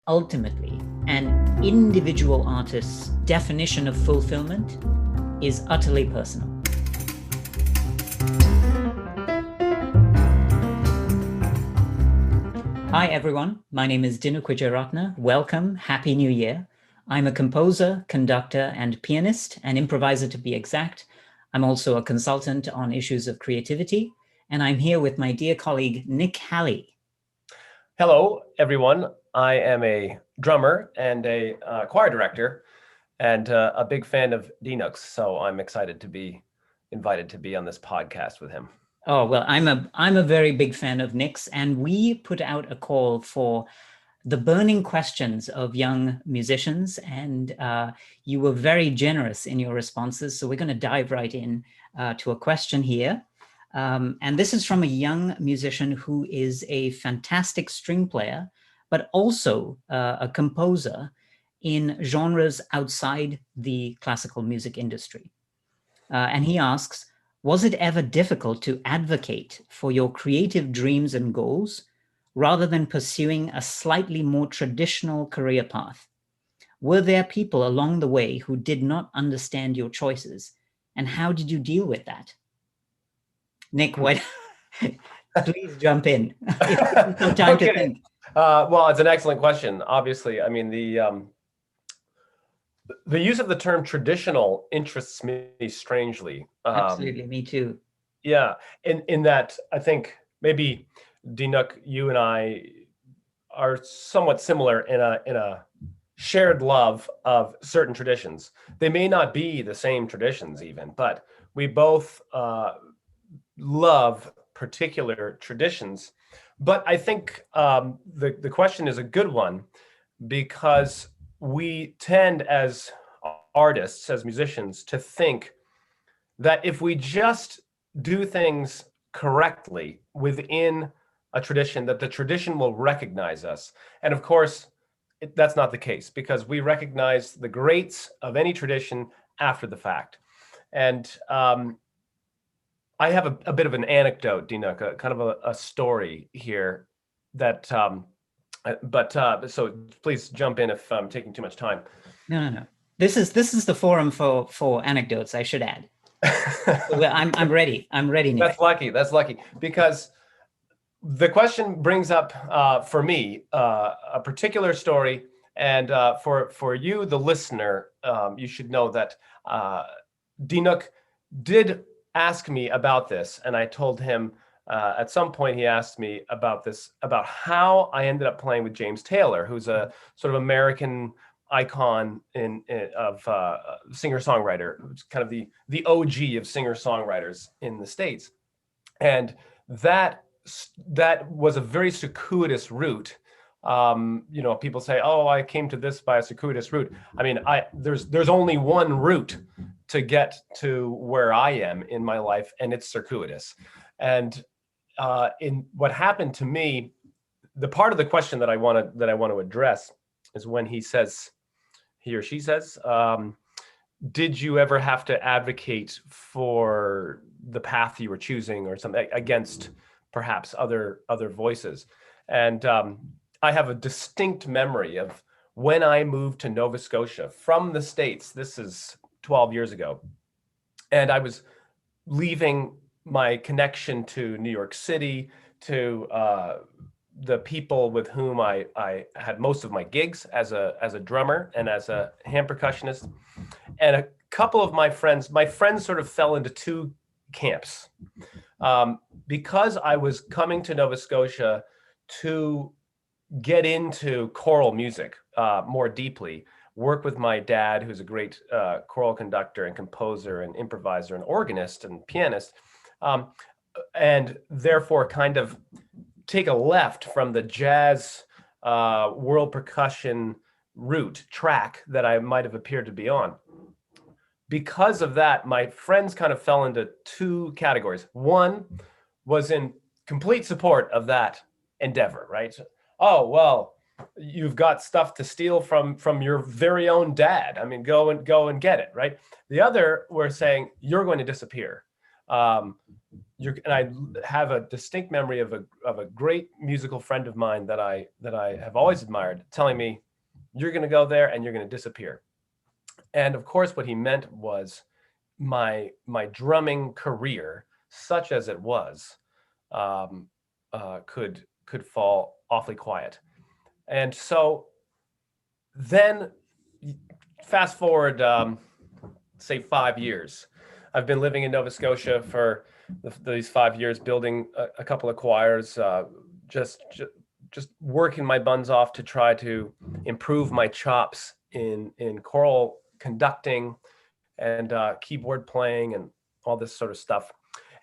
Ultimately, an individual artist's definition of fulfillment is utterly personal. Hi, everyone. My name is Dinu Kwijaratna. Welcome. Happy New Year. I'm a composer, conductor, and pianist, an improviser to be exact. I'm also a consultant on issues of creativity, and I'm here with my dear colleague, Nick Halley. Hello, everyone. I am a drummer and a choir director and a big fan of Dinux, so I'm excited to be invited to be on this podcast with him. Oh, well, I'm a very big fan of Nick's, and we put out a call for the burning questions of young musicians, and you were very generous in your responses. So we're going to dive right in to a question here. And this is from a young musician who is a fantastic string player, but also a composer in genres outside the classical music industry. And he asks, was it ever difficult to advocate for your creative dreams and goals rather than pursuing a slightly more traditional career path? Were there people along the way who did not understand your choices? And how did you deal with that? Nick, what? Please jump in. It's some time to think. Well, it's an excellent question. Obviously, I mean, the use of the term traditional interests me strangely. Absolutely, me too. Yeah, in that I think maybe Dinuk, you and I are somewhat similar in a shared love of certain traditions. They may not be the same traditions even, but we both love particular traditions. But I think the question is a good one because we tend as artists, as musicians, to think that if we just do things correctly within a tradition, that the tradition will recognize us. And of course, that's not the case because we recognize the greats of any tradition after the fact. And I have a bit of an anecdote, Dinuk, kind of a story here that, so please jump in if I'm taking too much time. No. This is the forum for anecdotes, I should add. So I'm ready. I'm ready, Nick. That's lucky because the question brings up for me a particular story, and for you, the listener, you should know that Dinuk did ask me about this, and I told him at some point he asked me about this, about how I ended up playing with James Taylor, who's a sort of American icon of singer-songwriter, kind of the OG of singer-songwriters in the States. And that was a very circuitous route. People say, "Oh, I came to this by a circuitous route." I mean, there's only one route to get to where I am in my life, and it's circuitous. And in what happened to me, the part of the question that I want to address is when he or she says, did you ever have to advocate for the path you were choosing or something against perhaps other voices? And I have a distinct memory of when I moved to Nova Scotia from the States. This is 12 years ago. And I was leaving my connection to New York City, to the people with whom I had most of my gigs as a drummer and as a hand percussionist. And a couple of my friends sort of fell into two camps. Because I was coming to Nova Scotia to get into choral music more deeply, work with my dad, who's a great choral conductor and composer and improviser and organist and pianist, and therefore kind of take a left from the jazz world percussion track that I might have appeared to be on. Because of that, my friends kind of fell into two categories. One was in complete support of that endeavor, right? Oh, well, you've got stuff to steal from your very own dad. I mean, go and get it, right? The other were saying, you're going to disappear. Um, and I have a distinct memory of a great musical friend of mine that I have always admired, telling me, "You're going to go there and you're going to disappear." And of course, what he meant was my drumming career, such as it was, um, could fall awfully quiet. And so then, fast forward, say 5 years. I've been living in Nova Scotia for these 5 years, building a couple of choirs, just working my buns off to try to improve my chops in choral conducting and keyboard playing and all this sort of stuff,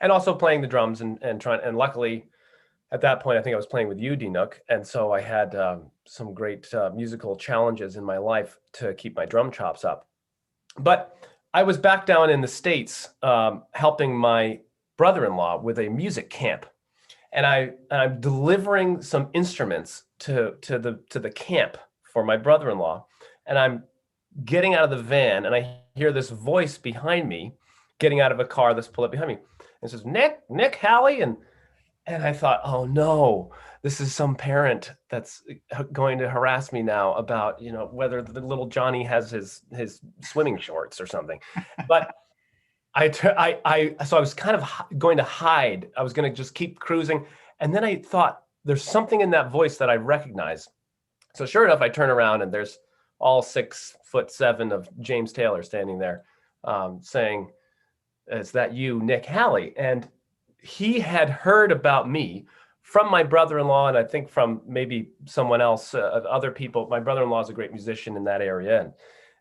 and also playing the drums and trying. And luckily, at that point, I think I was playing with you, Dinook, and so I had some great musical challenges in my life to keep my drum chops up. But I was back down in the States helping my brother-in-law with a music camp, and I'm delivering some instruments to the camp for my brother-in-law, and I'm getting out of the van, and I hear this voice behind me, getting out of a car that's pulled up behind me, and it says, Nick Halley, and I thought, oh no, this is some parent that's going to harass me now about, whether the little Johnny has his swimming shorts or something. But so I was kind of going to hide. I was going to just keep cruising. And then I thought, there's something in that voice that I recognize. So sure enough, I turn around and there's all 6'7" of James Taylor standing there, saying, "Is that you, Nick Halley?" And he had heard about me from my brother-in-law, and I think from maybe someone else, other people. My brother-in-law is a great musician in that area,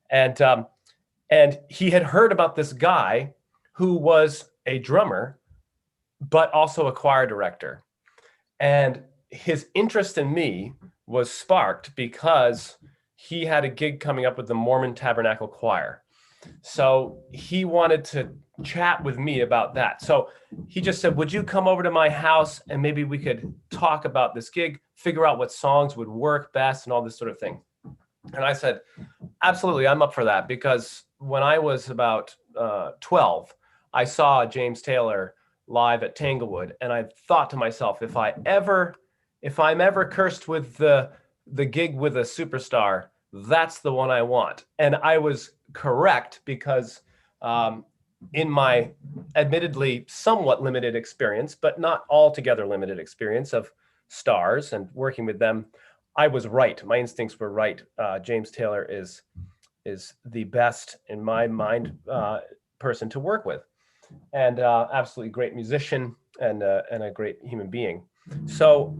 and he had heard about this guy who was a drummer, but also a choir director. And his interest in me was sparked because he had a gig coming up with the Mormon Tabernacle Choir. So he wanted to chat with me about that. So he just said, would you come over to my house and maybe we could talk about this gig, figure out what songs would work best and all this sort of thing. And I said, absolutely, I'm up for that, because when I was about 12, I saw James Taylor live at Tanglewood, and I thought to myself, if I'm ever cursed with the gig with a superstar, that's the one I want. And I was correct, because in my admittedly somewhat limited experience, but not altogether limited experience of stars and working with them, I was right. My instincts were right. James Taylor is the best, in my mind, person to work with, and absolutely great musician and a great human being. So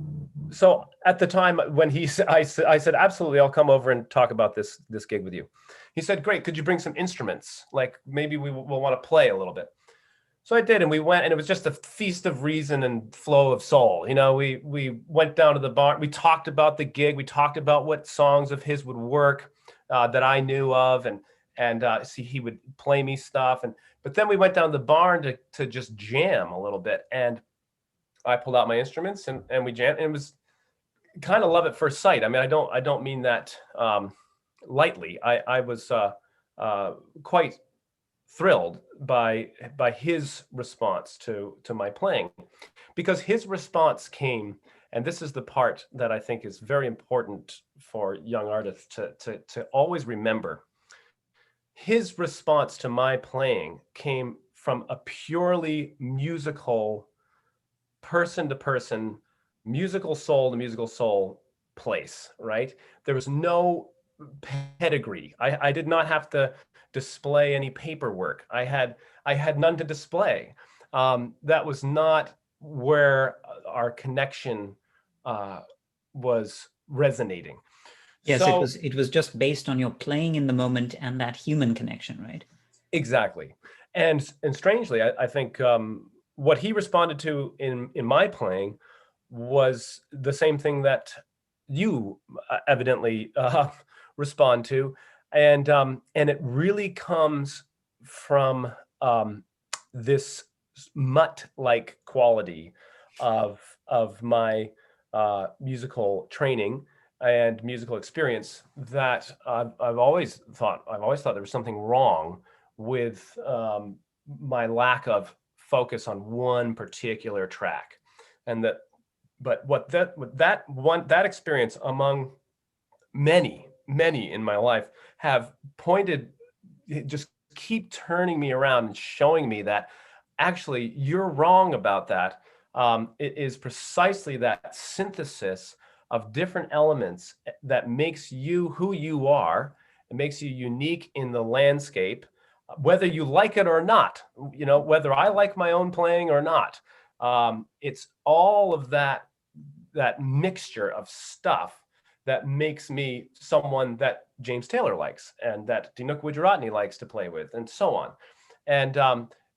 at the time when I said, absolutely, I'll come over and talk about this gig with you. He said, great. Could you bring some instruments? Like maybe we'll want to play a little bit. So I did, and we went, and it was just a feast of reason and flow of soul. We went down to the barn. We talked about the gig. We talked about what songs of his would work that I knew of, and see, he would play me stuff. But then we went down to the barn to just jam a little bit, and I pulled out my instruments and we jammed. And it was kind of love at first sight. I mean, I don't mean that lightly. I was quite thrilled by his response to my playing, because his response came, and this is the part that I think is very important for young artists to always remember. His response to my playing came from a purely musical, person to person, musical soul to musical soul place, right? There was no pedigree. I did not have to display any paperwork. I had none to display. That was not where our connection was resonating. Yes, So it was just based on your playing in the moment and that human connection, right? exactly, and strangely, I think what he responded to in my playing was the same thing that you evidently respond to, and it really comes from this mutt-like quality of my musical training and musical experience that I've always thought there was something wrong with my lack of focus on one particular track. And but that experience, among many in my life, have pointed, just keep turning me around and showing me that actually you're wrong about that. It is precisely that synthesis of different elements that makes you who you are. It makes you unique in the landscape, whether you like it or not, whether I like my own playing or not. It's all of that mixture of stuff that makes me someone that James Taylor likes, and that Dinuk Gujaratni likes to play with, and so on. And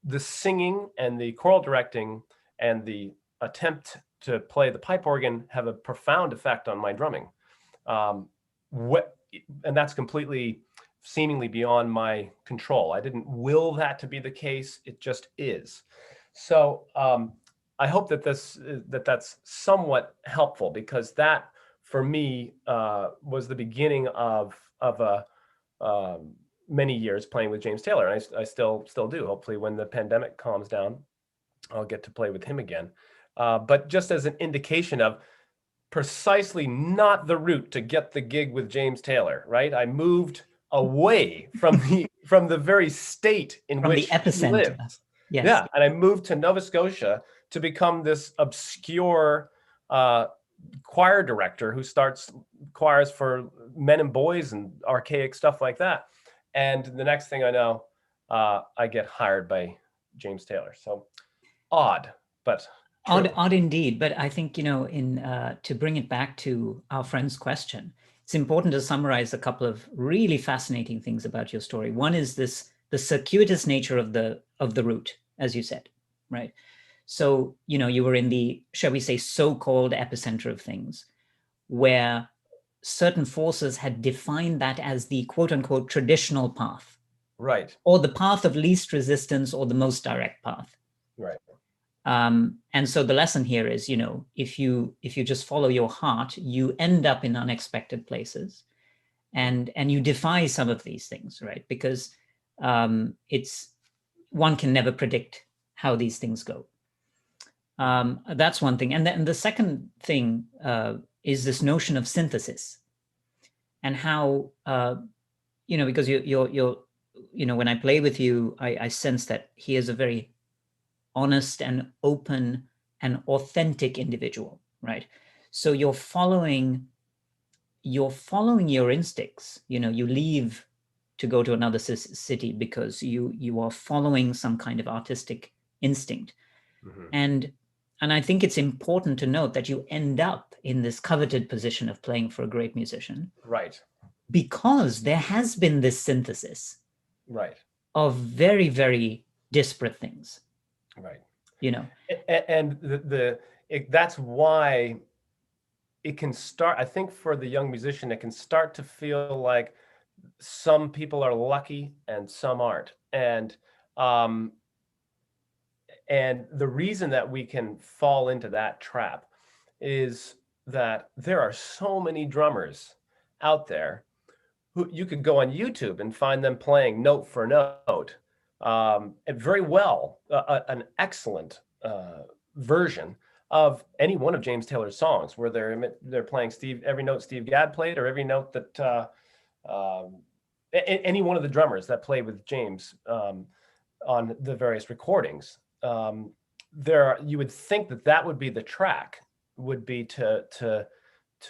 the singing and the choral directing and the attempt to play the pipe organ have a profound effect on my drumming. And that's completely seemingly beyond my control. I didn't will that to be the case. It just is. So I hope that that's somewhat helpful, because that, for me, was the beginning of many years playing with James Taylor. And I still do. Hopefully, when the pandemic calms down, I'll get to play with him again. But just as an indication of precisely not the route to get the gig with James Taylor, right? I moved away from the very state in From which the epicenter. he lives. Yes. Yeah, and I moved to Nova Scotia to become this obscure choir director who starts choirs for men and boys and archaic stuff like that. And the next thing I know, I get hired by James Taylor. So odd, but true. Odd indeed. But I think, to bring it back to our friend's question, it's important to summarize a couple of really fascinating things about your story. One is the circuitous nature of the route, as you said, right? So, you were in the, shall we say, so-called epicenter of things, where certain forces had defined that as the quote unquote traditional path. Right. Or the path of least resistance, or the most direct path. Right. And so the lesson here is, if you just follow your heart, you end up in unexpected places, and you defy some of these things, right? Because one can never predict how these things go. That's one thing. And then the second thing is this notion of synthesis, and how, because you're when I play with you, I sense that he is a very honest and open and authentic individual, right? So you're following your instincts. You leave to go to another city because you are following some kind of artistic instinct. Mm-hmm. And I think it's important to note that you end up in this coveted position of playing for a great musician. Right. Because there has been this synthesis. Right. Of very, very disparate things. Right. And that's why it can start, I think, for the young musician, it can start to feel like some people are lucky and some aren't. And the reason that we can fall into that trap is that there are so many drummers out there who you could go on YouTube and find them playing note for note, and very well, an excellent version of any one of James Taylor's songs, where they're playing every note Steve Gadd played, or every note that any one of the drummers that played with James on the various recordings. You would think that would be the track, would be to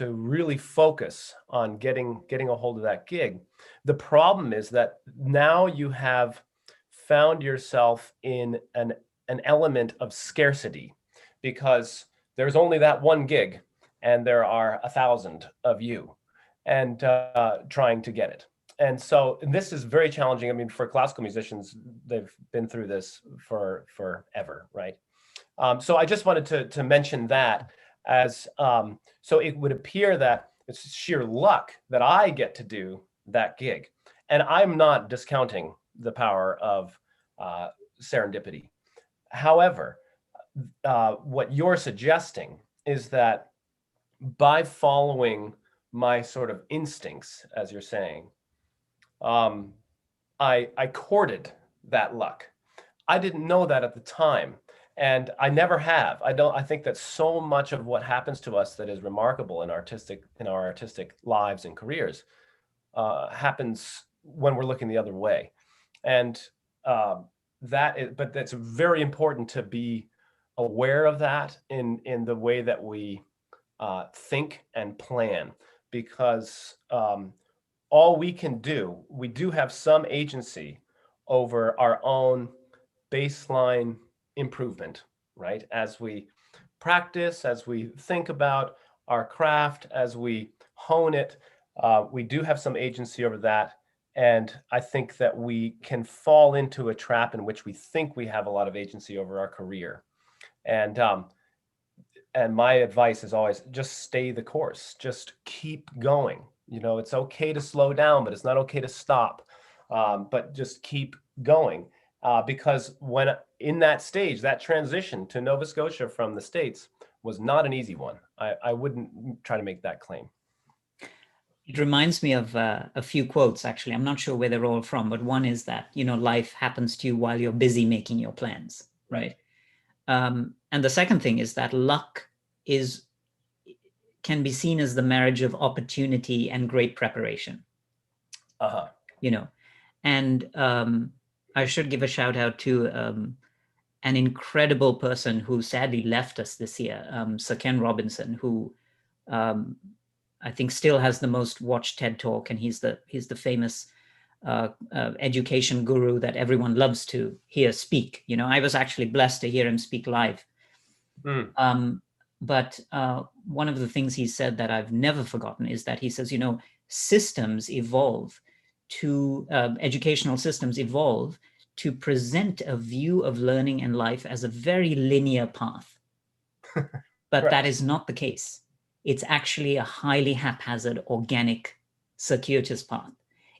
really focus on getting a hold of that gig. The problem is that now you have found yourself in an element of scarcity, because there's only that one gig and there are 1,000 of you, and trying to get it. And so this is very challenging. I mean, for classical musicians, they've been through this for forever, right? So I just wanted to mention that, as so it would appear that it's sheer luck that I get to do that gig. And I'm not discounting the power of serendipity. However, what you're suggesting is that by following my sort of instincts, as you're saying, I courted that luck. I didn't know that at the time. And I never have. I think that so much of what happens to us that is remarkable in our artistic lives and careers happens when we're looking the other way. And but that's very important to be aware of that in the way that we think and plan, because all we can do, we do have some agency over our own baseline improvement, right? As we practice, as we think about our craft, as we hone it, we do have some agency over that. And I think that we can fall into a trap in which we think we have a lot of agency over our career. And my advice is always just stay the course, just keep going. It's okay to slow down, but it's not okay to stop. But just keep going. Because when in that stage, that transition to Nova Scotia from the States was not an easy one. I wouldn't try to make that claim. It reminds me of a few quotes, actually. I'm not sure where they're all from, but one is that, life happens to you while you're busy making your plans, right? And the second thing is that luck can be seen as the marriage of opportunity and great preparation. And I should give a shout out to an incredible person who sadly left us this year, Sir Ken Robinson, who I think still has the most watched TED Talk, and he's the famous education guru that everyone loves to hear speak. I was actually blessed to hear him speak live. But one of the things he said that I've never forgotten is that he says, systems evolve to educational systems evolve to present a view of learning and life as a very linear path. But that is not the case. It's actually a highly haphazard, organic, circuitous path.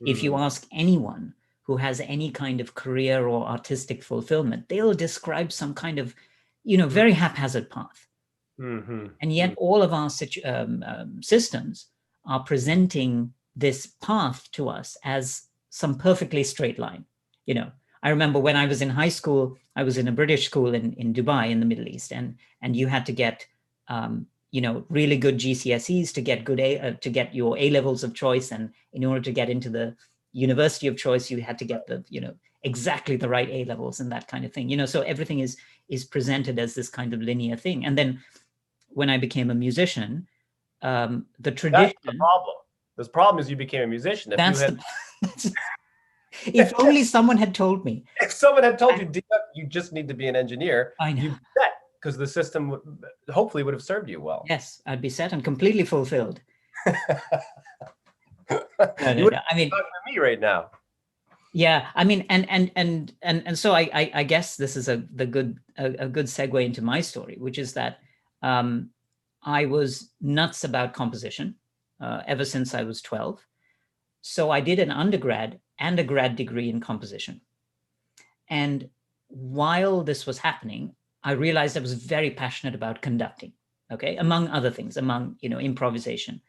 If you ask anyone who has any kind of career or artistic fulfillment, they'll describe some kind of, very haphazard path. And yet all of our systems are presenting this path to us as some perfectly straight line. I remember when I was in high school, I was in a British school in Dubai in the Middle East, and you had to get really good GCSEs to get your A levels of choice, and in order to get into the university of choice, you had to get the exactly the right A levels and that kind of thing. So everything is presented as this kind of linear thing. And then when I became a musician, the tradition. That's the problem. The problem is you became a musician. If only someone had told me. If someone had told you, you just need to be an engineer, I know. you'd be set, because the system hopefully would have served you well. Yes, I'd be set and completely fulfilled. No. I mean, talking to me right now. Yeah, I mean, and so I guess this is a good segue into my story, which is that I was nuts about composition ever since I was 12. So I did an undergrad and a grad degree in composition. And while this was happening, I realized I was very passionate about conducting, among other things, improvisation.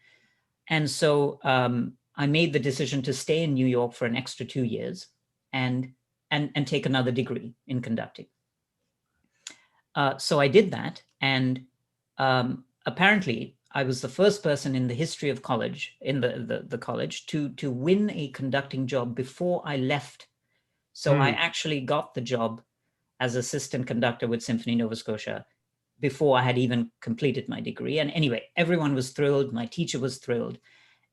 And so I made the decision to stay in New York for an extra 2 years and take another degree in conducting. So I did that, and apparently I was the first person in the history of college, in the college, to win a conducting job before I left. So I actually got the job as assistant conductor with Symphony Nova Scotia before I had even completed my degree. And anyway, everyone was thrilled. My teacher was thrilled.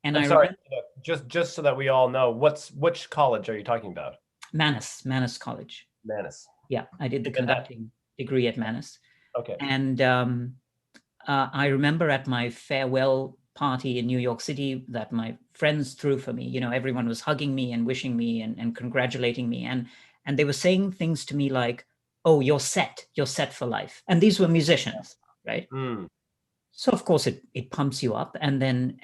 And I'm sorry, just so that we all know, which college are you talking about? Manus College. Manus. Yeah, I did the conducting degree at Manus. Okay. And I remember at my farewell party in New York City that my friends threw for me. Everyone was hugging me and wishing me and congratulating me. And they were saying things to me like, "Oh, you're set for life." And these were musicians, right? So of course it pumps you up, and then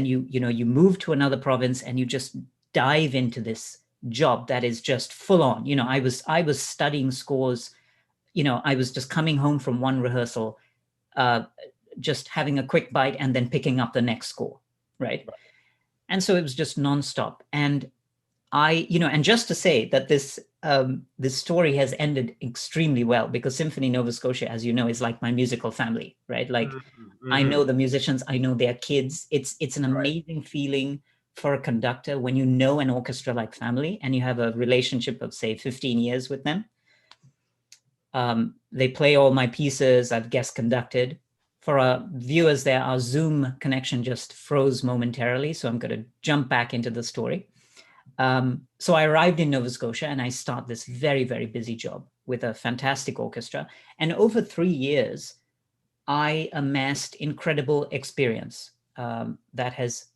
you move to another province and you just dive into this job that is just full on. I was studying scores. I was just coming home from one rehearsal, just having a quick bite and then picking up the next score, right? And so it was just nonstop. And and just to say that this this story has ended extremely well, because Symphony Nova Scotia, as you know, is like my musical family, right? Like, I know the musicians, I know their kids. It's an Right. amazing feeling for a conductor when you know an orchestra like family and you have a relationship of, say, 15 years with them. They play all my pieces. I've guest conducted. For our viewers there, our Zoom connection just froze momentarily, so I'm going to jump back into the story. So I arrived in Nova Scotia and I start this very, very busy job with a fantastic orchestra. And over 3 years, I amassed incredible experience that has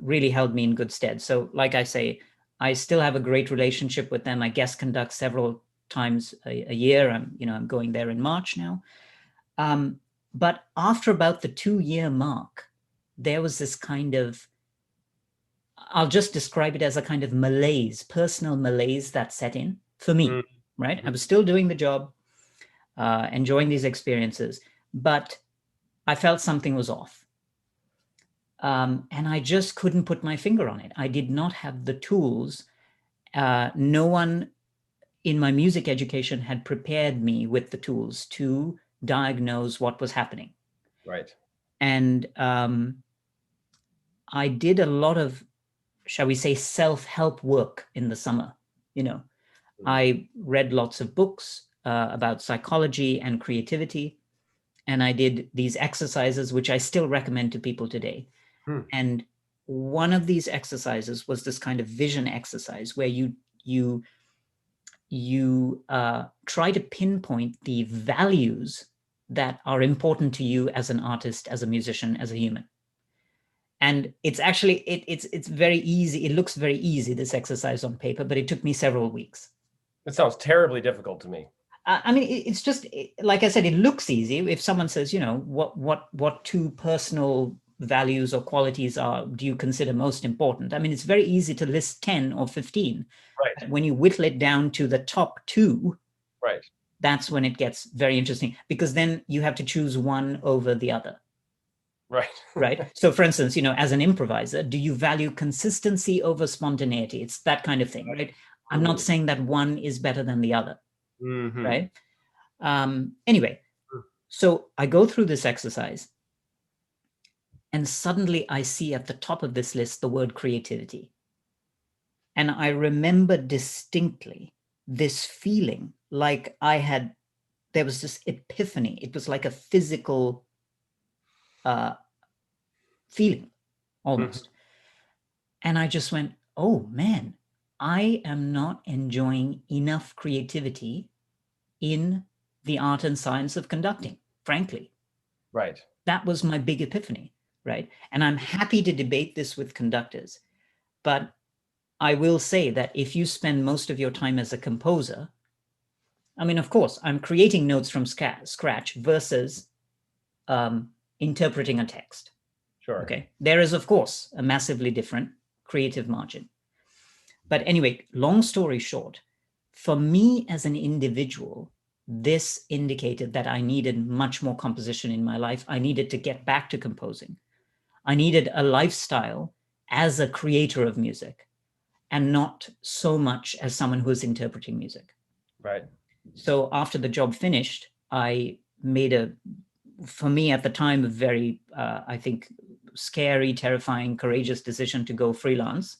really held me in good stead. So like I say, I still have a great relationship with them. I guest conduct several times a year. I'm going there in March now. But after about the 2-year mark, there was this kind of, I'll just describe it as a kind of malaise, personal malaise that set in for me, right? I was still doing the job, enjoying these experiences, but I felt something was off. And I just couldn't put my finger on it. I did not have the tools. No one in my music education had prepared me with the tools to diagnose what was happening. Right. And I did a lot of, shall we say, self-help work in the summer. I read lots of books about psychology and creativity, and I did these exercises, which I still recommend to people today. And one of these exercises was this kind of vision exercise where you try to pinpoint the values that are important to you as an artist, as a musician, as a human. And it's actually, it's very easy. It looks very easy, this exercise on paper, but it took me several weeks. It sounds terribly difficult to me. I mean, it's just, like I said, it looks easy. If someone says, what two personal values or qualities do you consider most important? I mean, it's very easy to list 10 or 15. Right. When you whittle it down to the top 2, right, that's when it gets very interesting, because then you have to choose one over the other. Right. Right. So for instance, as an improviser, do you value consistency over spontaneity? It's that kind of thing, right? I'm not saying that one is better than the other. Right. Anyway, so I go through this exercise and suddenly I see at the top of this list the word creativity. And I remember distinctly this feeling like there was this epiphany. It was like a physical feeling almost. And I just went, oh man, I am not enjoying enough creativity in the art and science of conducting, frankly. Right. That was my big epiphany, right? And I'm happy to debate this with conductors, but I will say that if you spend most of your time as a composer, I mean, of course, I'm creating notes from scratch versus interpreting a text. Sure. Okay. There is, of course, a massively different creative margin. But anyway, long story short, for me as an individual, this indicated that I needed much more composition in my life. I needed to get back to composing. I needed a lifestyle as a creator of music and not so much as someone who's interpreting music. Right. So after the job finished, I made for me at the time, a very, I think, scary, terrifying, courageous decision to go freelance.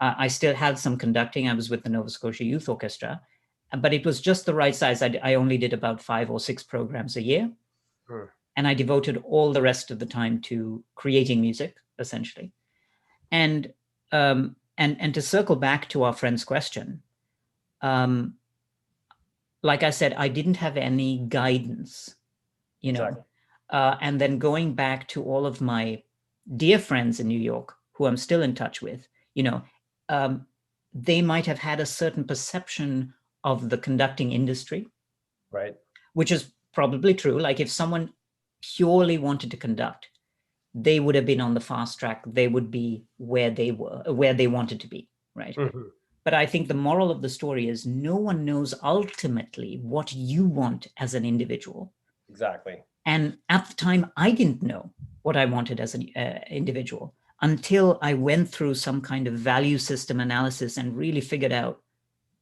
I still had some conducting. I was with the Nova Scotia Youth Orchestra, but it was just the right size. I only did about 5 or 6 programs a year. And I devoted all the rest of the time to creating music, essentially. And to circle back to our friend's question, like I said, I didn't have any guidance, Exactly. And then going back to all of my dear friends in New York, who I'm still in touch with, they might have had a certain perception of the conducting industry. Right. Which is probably true. Like if someone purely wanted to conduct, they would have been on the fast track. They would be where they wanted to be, right? But I think the moral of the story is no one knows ultimately what you want as an individual. Exactly. And at the time, I didn't know what I wanted as an individual until I went through some kind of value system analysis and really figured out,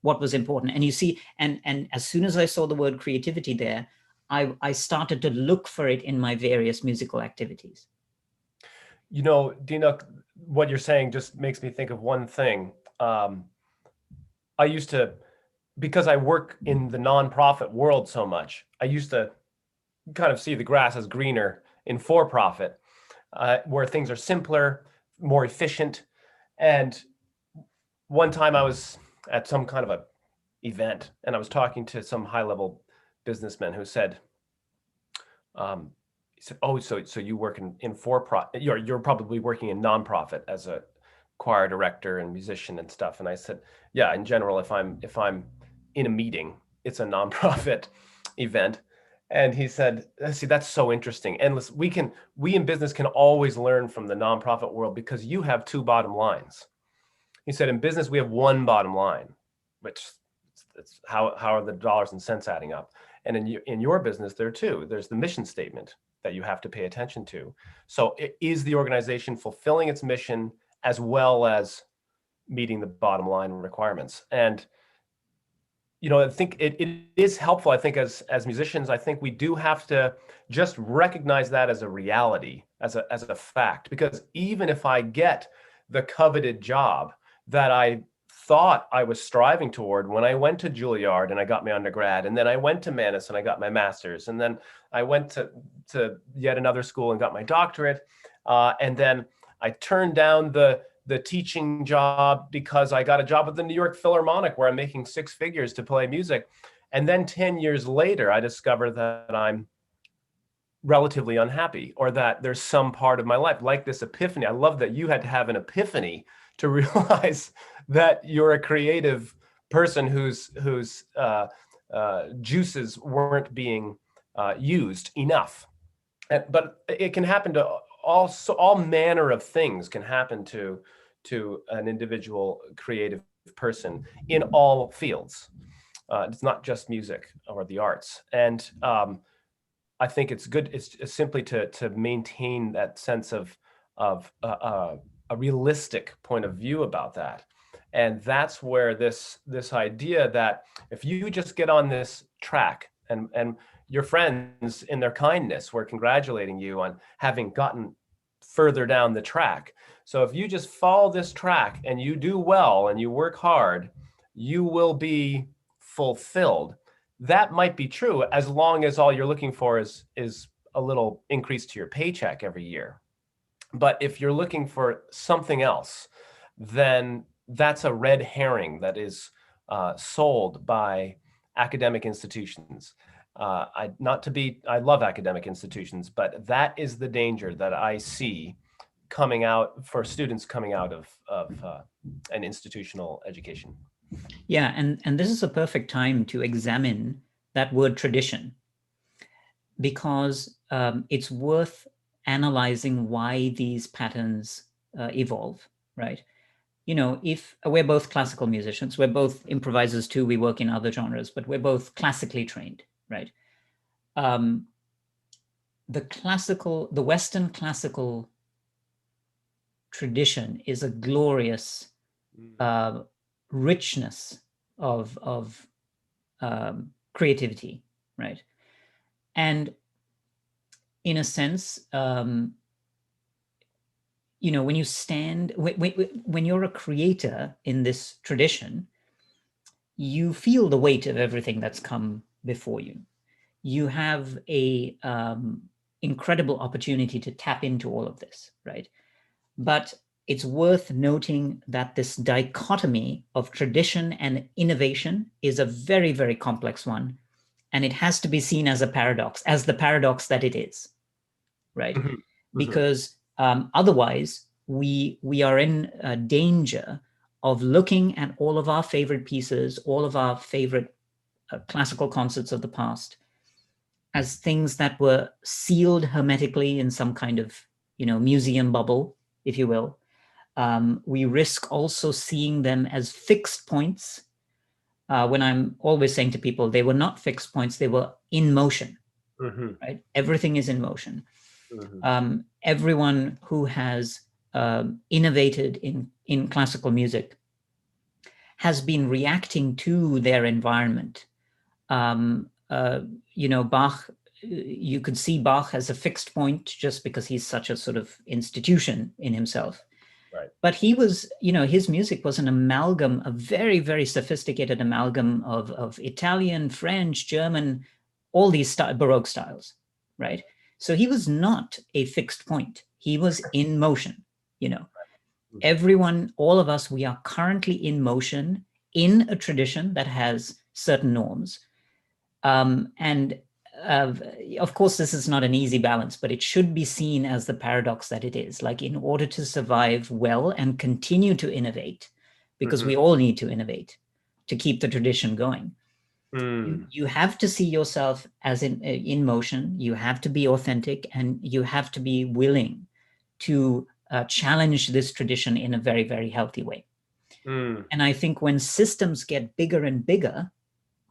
what was important. And you see, and as soon as I saw the word creativity there, I started to look for it in my various musical activities. You know, Dina, what you're saying just makes me think of one thing. I used to, because I work in the nonprofit world so much, I used to kind of see the grass as greener in for-profit, where things are simpler, more efficient. And one time I was at some kind of a event, and I was talking to some high-level businessman who said, he said, "Oh, so you work in for-profit? You're probably working in nonprofit as a choir director and musician and stuff." And I said, "Yeah, in general, if I'm in a meeting, it's a nonprofit event." And he said, "See, that's so interesting. And listen, we in business can always learn from the nonprofit world because you have two bottom lines." He said, "In business, we have one bottom line, which it's how are the dollars and cents adding up? And in your business, there too, there's the mission statement that you have to pay attention to. So is the organization fulfilling its mission as well as meeting the bottom line requirements?" And you know, I think it is helpful. I think as musicians, I think we do have to just recognize that as a reality, as a fact, because even if I get the coveted job that I thought I was striving toward when I went to Juilliard and I got my undergrad, and then I went to Manus and I got my master's, and then I went to yet another school and got my doctorate, and then I turned down the teaching job because I got a job at the New York Philharmonic where I'm making six figures to play music. And then 10 years later, I discover that I'm relatively unhappy, or that there's some part of my life like this epiphany. I love that you had to have an epiphany to realize that you're a creative person whose juices weren't being used enough. But it can happen to all manner of things can happen to an individual creative person in all fields. It's not just music or the arts. And I think it's good. It's simply to maintain that sense of a realistic point of view about that. And that's where this idea that if you just get on this track, and your friends in their kindness were congratulating you on having gotten further down the track. So if you just follow this track and you do well and you work hard, you will be fulfilled. That might be true as long as all you're looking for is a little increase to your paycheck every year. But if you're looking for something else, then that's a red herring that is sold by academic institutions. I love academic institutions, but that is the danger that I see coming out for students coming out of an institutional education. Yeah, and this is a perfect time to examine that word tradition, because it's worth analyzing why these patterns evolve, right? You know, if we're both classical musicians, we're both improvisers too, we work in other genres, but we're both classically trained, right? The Western classical tradition is a glorious richness of creativity, right? And in a sense, you know, when you're a creator in this tradition, you feel the weight of everything that's come before you. You have a incredible opportunity to tap into all of this, right? But it's worth noting that this dichotomy of tradition and innovation is a very, very complex one. And it has to be seen as a paradox, as the paradox that it is, right? Mm-hmm. Because otherwise, we are in danger of looking at all of our favorite pieces, all of our favorite classical concerts of the past, as things that were sealed hermetically in some kind of, you know, museum bubble, if you will. We risk also seeing them as fixed points, when I'm always saying to people, they were not fixed points, they were in motion, right? Everything is in motion. Everyone who has innovated in classical music has been reacting to their environment. You know, Bach, you could see Bach as a fixed point just because he's such a sort of institution in himself. Right. But he was, you know, his music was an amalgam, a very, very sophisticated amalgam of Italian, French, German, all these Baroque styles, right? So he was not a fixed point. He was in motion, you know. Everyone, all of us, we are currently in motion in a tradition that has certain norms. And of course, this is not an easy balance, but it should be seen as the paradox that it is. Like, in order to survive well and continue to innovate, because we all need to innovate to keep the tradition going, you have to see yourself as in motion. You have to be authentic, and you have to be willing to challenge this tradition in a very, very healthy way. And I think when systems get bigger and bigger,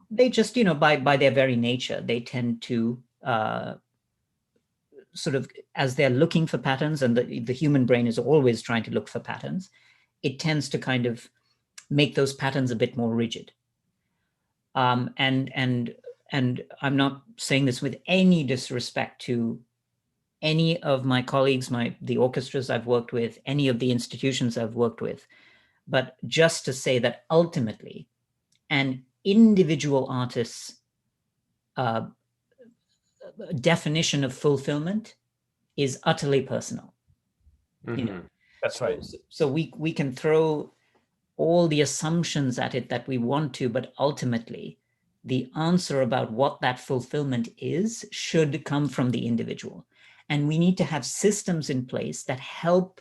they just, you know, by their very nature, they tend to sort of, as they're looking for patterns, and the human brain is always trying to look for patterns, it tends to kind of make those patterns a bit more rigid. And I'm not saying this with any disrespect to any of my colleagues, the orchestras I've worked with, any of the institutions I've worked with, but just to say that ultimately an individual artist's definition of fulfillment is utterly personal. You know? That's right. So we can throw all the assumptions at it that we want to, but ultimately the answer about what that fulfillment is should come from the individual. And we need to have systems in place that help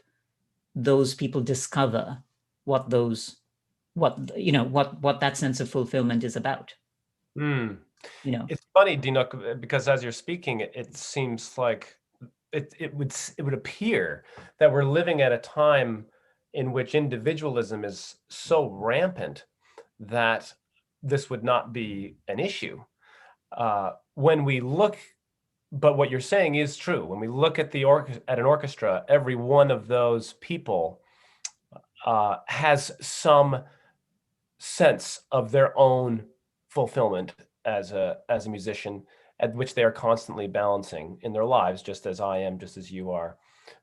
those people discover what that sense of fulfillment is about. You know, it's funny, Dinok, because as you're speaking, it seems like it would appear that we're living at a time in which individualism is so rampant that this would not be an issue. When we look, but what you're saying is true. When we look at an orchestra, every one of those people has some sense of their own fulfillment as a musician, at which they are constantly balancing in their lives, just as I am, just as you are,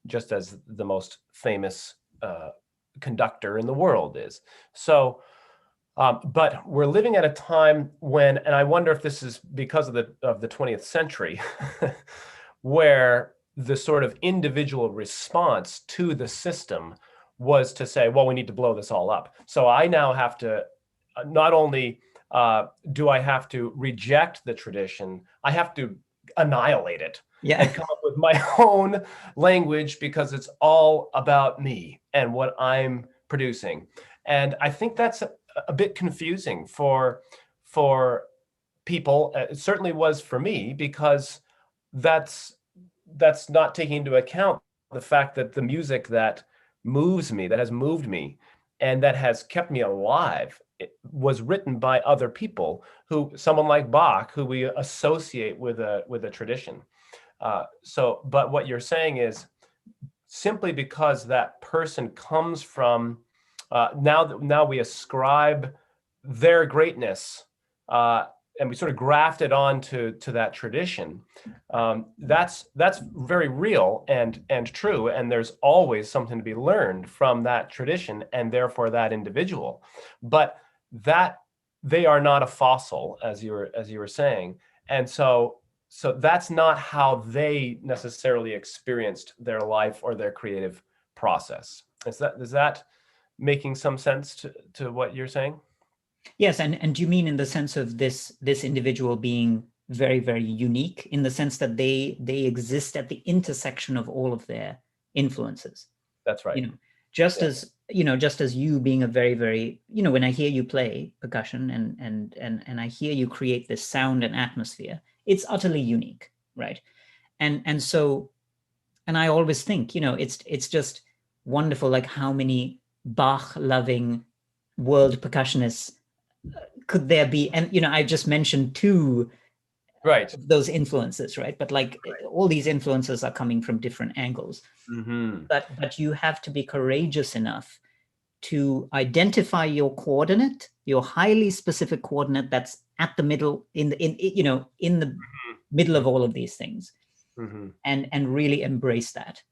just as the most famous conductor in the world is. So, but we're living at a time when, and I wonder if this is because of the 20th century, where the sort of individual response to the system was to say, well, we need to blow this all up. So I now have to, not only do I have to reject the tradition, I have to annihilate it and come up with my own language, because it's all about me and what I'm producing. And I think that's a bit confusing for people. It certainly was for me, because that's not taking into account the fact that the music that moves me, that has moved me, and that has kept me alive, it was written by other people, someone like Bach, who we associate with a tradition. But what you're saying is, simply because that person comes from, now we ascribe their greatness, and we sort of graft it onto that tradition. That's very real and true, and there's always something to be learned from that tradition, and therefore that individual. But that they are not a fossil, as you were saying, and so that's not how they necessarily experienced their life or their creative process. Is that making some sense to what you're saying? Yes, and do you mean in the sense of this individual being very, very unique, in the sense that they exist at the intersection of all of their influences? That's right. You know, just as you being a very, very, when I hear you play percussion and I hear you create this sound and atmosphere, it's utterly unique, right? And so, and I always think, it's just wonderful, like how many Bach loving world percussionists could there be? And I just mentioned two right of those influences, right? But like all these influences are coming from different angles. But you have to be courageous enough to identify your coordinate, your highly specific coordinate that's at the middle, in the middle of all of these things, and really embrace that,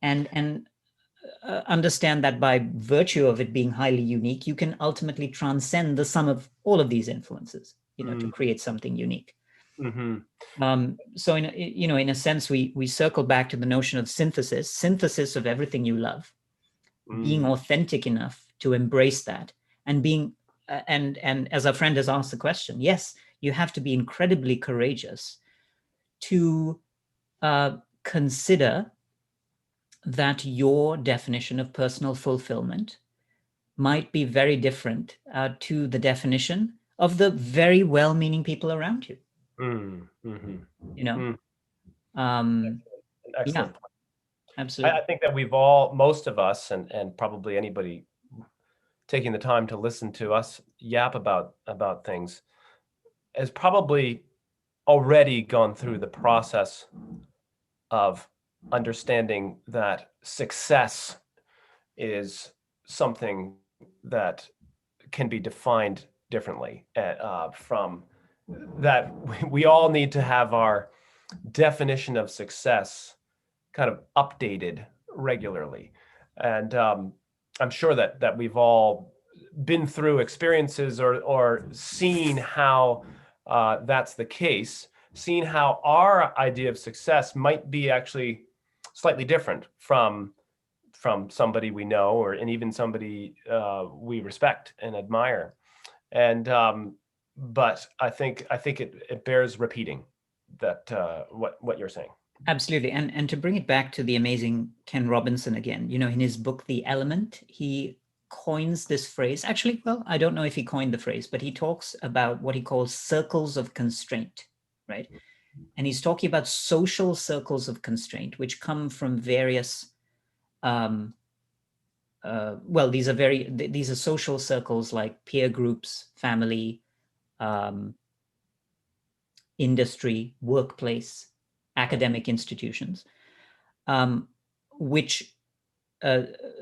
and understand that by virtue of it being highly unique, you can ultimately transcend the sum of all of these influences, to create something unique. So in a sense, we circle back to the notion of synthesis of everything you love, being authentic enough to embrace that, and being and as our friend has asked the question, yes, you have to be incredibly courageous to consider that your definition of personal fulfillment might be very different to the definition of the very well-meaning people around you. Excellent. Yeah, absolutely. I think that most of us, and probably anybody taking the time to listen to us yap about things, has probably already gone through the process of understanding that success is something that can be defined differently from that. We all need to have our definition of success kind of updated regularly. And I'm sure that we've all been through experiences or seen how that's the case, seen how our idea of success might be actually slightly different from somebody we know, and even somebody we respect and admire. And but I think it bears repeating that what you're saying. Absolutely. And to bring it back to the amazing Ken Robinson again, in his book, The Element, he coins this phrase. Actually, well, I don't know if he coined the phrase, but he talks about what he calls circles of constraint, right? And he's talking about social circles of constraint, which come from various, these are social circles like peer groups, family, industry, workplace, academic institutions, which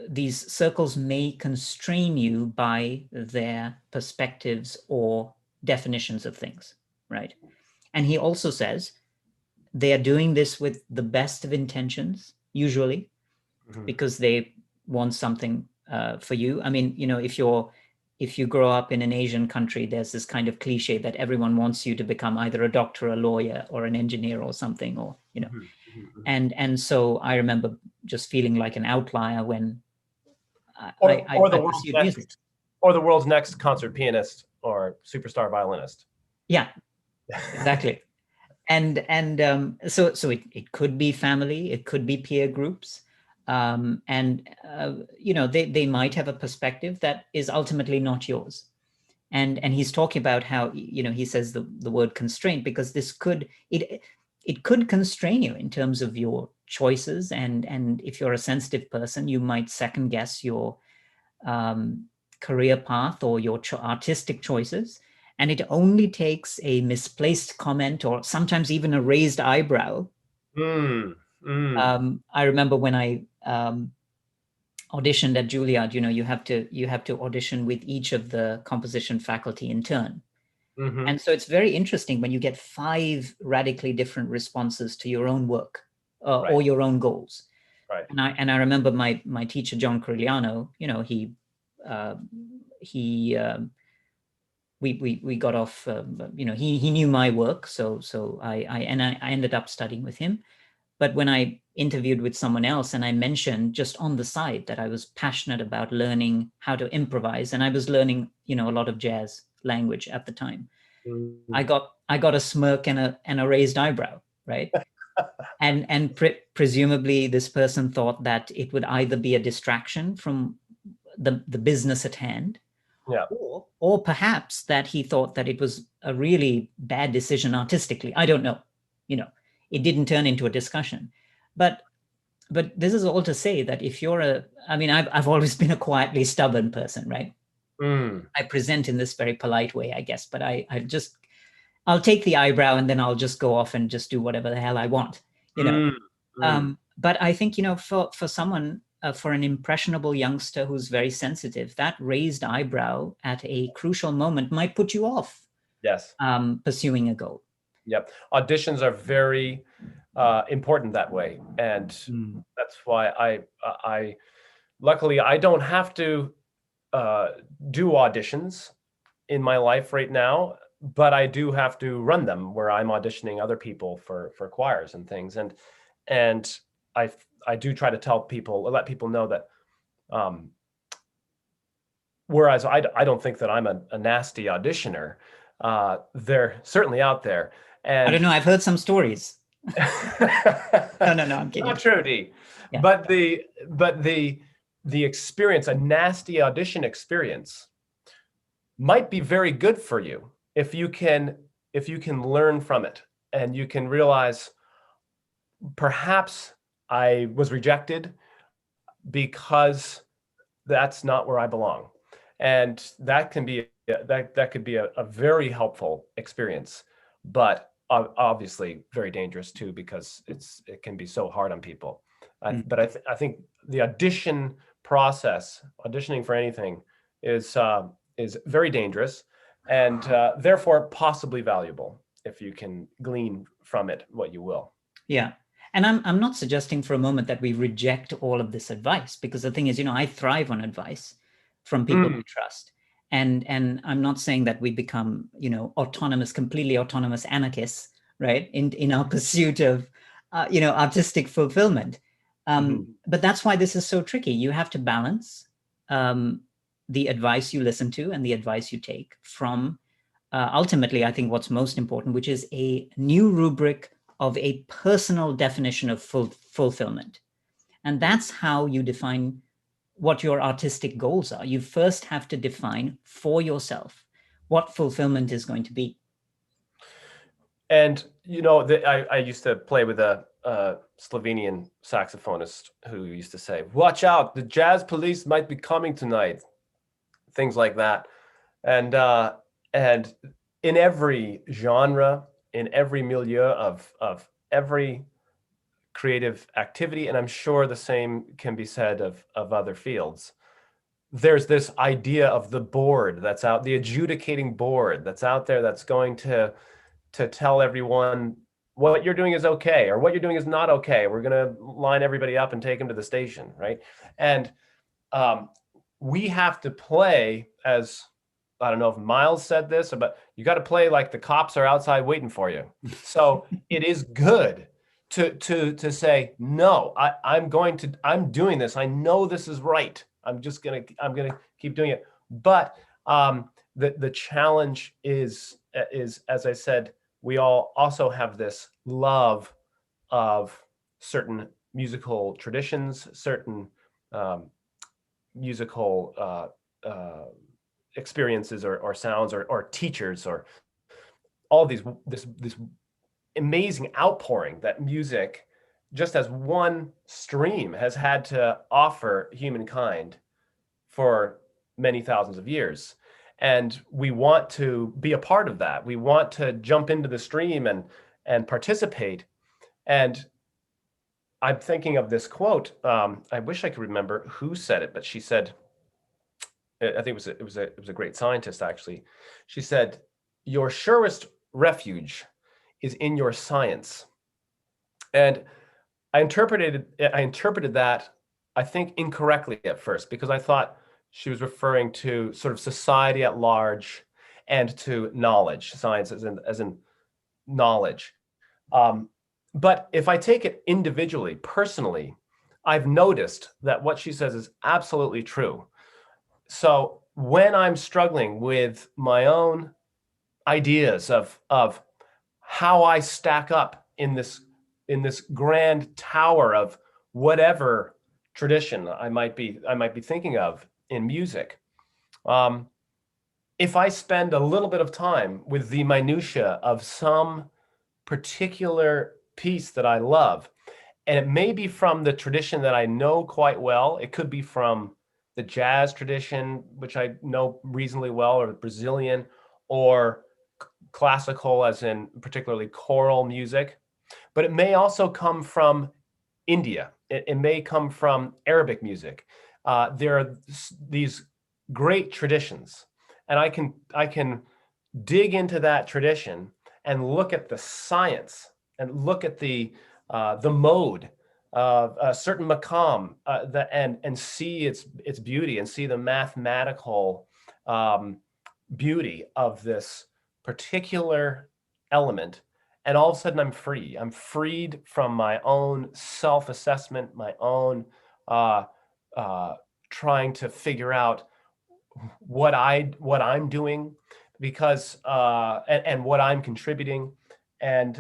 these circles may constrain you by their perspectives or definitions of things, right? And he also says they are doing this with the best of intentions, usually, because they want something for you. I mean, if you grow up in an Asian country, there's this kind of cliche that everyone wants you to become either a doctor, a lawyer, or an engineer or something, or, and so I remember just feeling like an outlier when or the I world's pursued music. next, or the world's next concert pianist or superstar violinist. Yeah, exactly. So it could be family, it could be peer groups, and they might have a perspective that is ultimately not yours. And he's talking about how, he says the word constraint because it could constrain you in terms of your choices, and if you're a sensitive person, you might second guess your career path or your artistic choices. And it only takes a misplaced comment or sometimes even a raised eyebrow. I remember when I auditioned at Juilliard, you have to audition with each of the composition faculty in turn. And so it's very interesting when you get 5 radically different responses to your own work Right. or your own goals. Right. And I remember my teacher, John Corigliano, we got off, he knew my work. So I ended up studying with him. But when I interviewed with someone else and I mentioned just on the side that I was passionate about learning how to improvise, and I was learning, a lot of jazz language at the time, I got a smirk and a raised eyebrow, right? and presumably this person thought that it would either be a distraction from the business at hand, Yeah. or perhaps that he thought that it was a really bad decision artistically. I don't know. It didn't turn into a discussion. But this is all to say that if you're I've always been a quietly stubborn person, right? I present in this very polite way, I guess, but I'll take the eyebrow and then I'll just go off and just do whatever the hell I want, But I think, for someone for an impressionable youngster who's very sensitive, that raised eyebrow at a crucial moment might put you off Yes. pursuing a goal. Yep. Auditions are very important that way, and that's why I luckily I don't have to do auditions in my life right now, but I do have to run them where I'm auditioning other people for choirs and things, and I do try to let people know that. Whereas I don't think that I'm a nasty auditioner. They're certainly out there, I don't and know. I've heard some stories. No, I'm kidding. not true, D. Yeah. But the experience, a nasty audition experience, might be very good for you if you can learn from it and you can realize perhaps I was rejected because that's not where I belong, and that can be that could be a very helpful experience, but obviously very dangerous too, because it can be so hard on people. But I think the audition process, auditioning for anything, is very dangerous, and therefore possibly valuable if you can glean from it what you will. Yeah. And I'm not suggesting for a moment that we reject all of this advice, because the thing is, I thrive on advice from people I trust. And I'm not saying that we become, completely autonomous anarchists, right? In our pursuit of, artistic fulfillment. But that's why this is so tricky. You have to balance the advice you listen to and the advice you take from, ultimately, I think what's most important, which is a new rubric of a personal definition of fulfillment. And that's how you define what your artistic goals are. You first have to define for yourself what fulfillment is going to be. And I used to play with a Slovenian saxophonist who used to say, "Watch out, the jazz police might be coming tonight." Things like that, and in every genre, in every milieu of every creative activity, and I'm sure the same can be said of other fields, there's this idea of the board that's out, the adjudicating board that's out there, that's going to tell everyone what you're doing is okay or what you're doing is not okay. We're going to line everybody up and take them to the station, right? And we have to play, as I don't know if Miles said this, but you got to play like the cops are outside waiting for you. So it is good to say, no, I'm doing this. I know this is right. I'm gonna keep doing it. But the challenge is, as I said, we all also have this love of certain musical traditions, certain musical experiences or sounds or teachers, or all this amazing outpouring that music, just as one stream, has had to offer humankind for many thousands of years. And we want to be a part of that. We want to jump into the stream and participate. And I'm thinking of this quote. I wish I could remember who said it, but she said, I think it was a great scientist, actually. She said, "Your surest refuge is in your science." And I interpreted that, I think, incorrectly at first, because I thought she was referring to sort of society at large and to knowledge, science as in knowledge. But if I take it individually, personally, I've noticed that what she says is absolutely true. So when I'm struggling with my own ideas of how I stack up in this grand tower of whatever tradition I might be thinking of in music, if I spend a little bit of time with the minutia of some particular piece that I love, and it may be from the tradition that I know quite well, it could be from the jazz tradition, which I know reasonably well, or the Brazilian, or classical, as in particularly choral music, but it may also come from India. It may come from Arabic music. There are these great traditions, and I can dig into that tradition and look at the science and look at the mode of a certain maqam, and see its beauty, and see the mathematical beauty of this particular element. And all of a sudden I'm free. I'm freed from my own self-assessment, my own trying to figure out what I'm doing, because and what I'm contributing. And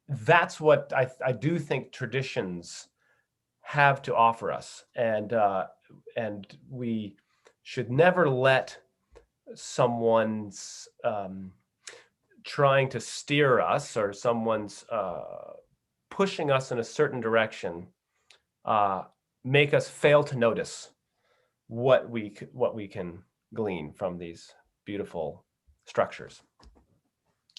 that's what I do think traditions have to offer us. And we should never let someone's trying to steer us, or someone's pushing us in a certain direction, make us fail to notice what we can glean from these beautiful structures.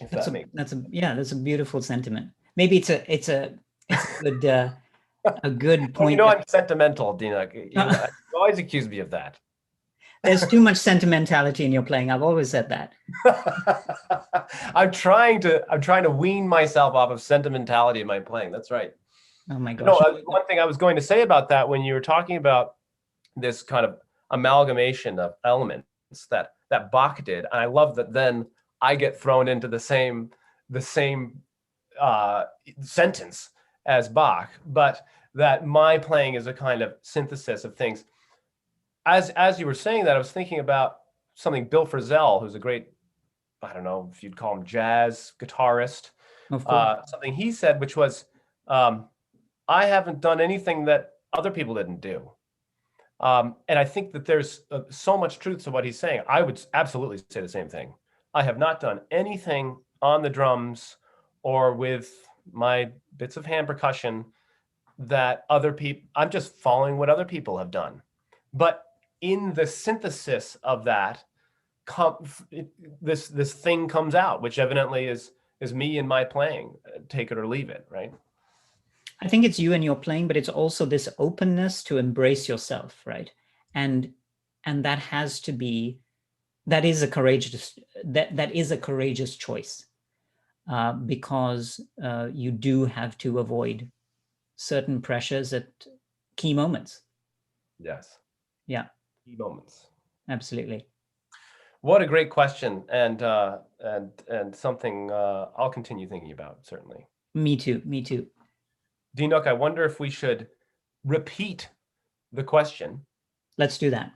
That's a beautiful sentiment. Maybe it's a good a good point. I'm sentimental, Dina. You always accuse me of that. There's too much sentimentality in your playing. I've always said that. I'm trying to wean myself off of sentimentality in my playing. That's right. Oh my gosh. No, one thing I was going to say about that, when you were talking about this kind of amalgamation of elements that Bach did, and I love that then I get thrown into the same sentence as Bach, but that my playing is a kind of synthesis of things. As you were saying that, I was thinking about something Bill Frisell, who's a great, I don't know if you'd call him jazz guitarist, something he said, which was, I haven't done anything that other people didn't do. And I think that there's so much truth to what he's saying. I would absolutely say the same thing. I have not done anything on the drums or with my bits of hand percussion that other people, I'm just following what other people have done. But in the synthesis of that, this thing comes out, which evidently is me and my playing. Take it or leave it, right? I think it's you and your playing, but it's also this openness to embrace yourself, right? And that has to be, that is a courageous choice, because you do have to avoid certain pressures at key moments. Yes. Yeah. Key moments. Absolutely. What a great question, and something I'll continue thinking about, certainly. Me too. Dinuk, I wonder if we should repeat the question. Let's do that.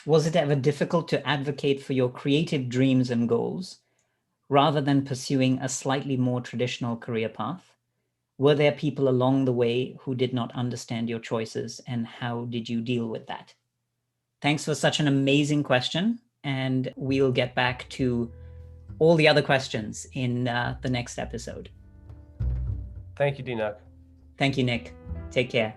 Was it ever difficult to advocate for your creative dreams and goals rather than pursuing a slightly more traditional career path? Were there people along the way who did not understand your choices, and how did you deal with that? Thanks for such an amazing question, and we'll get back to all the other questions in the next episode. Thank you, Dinuk. Thank you, Nick. Take care.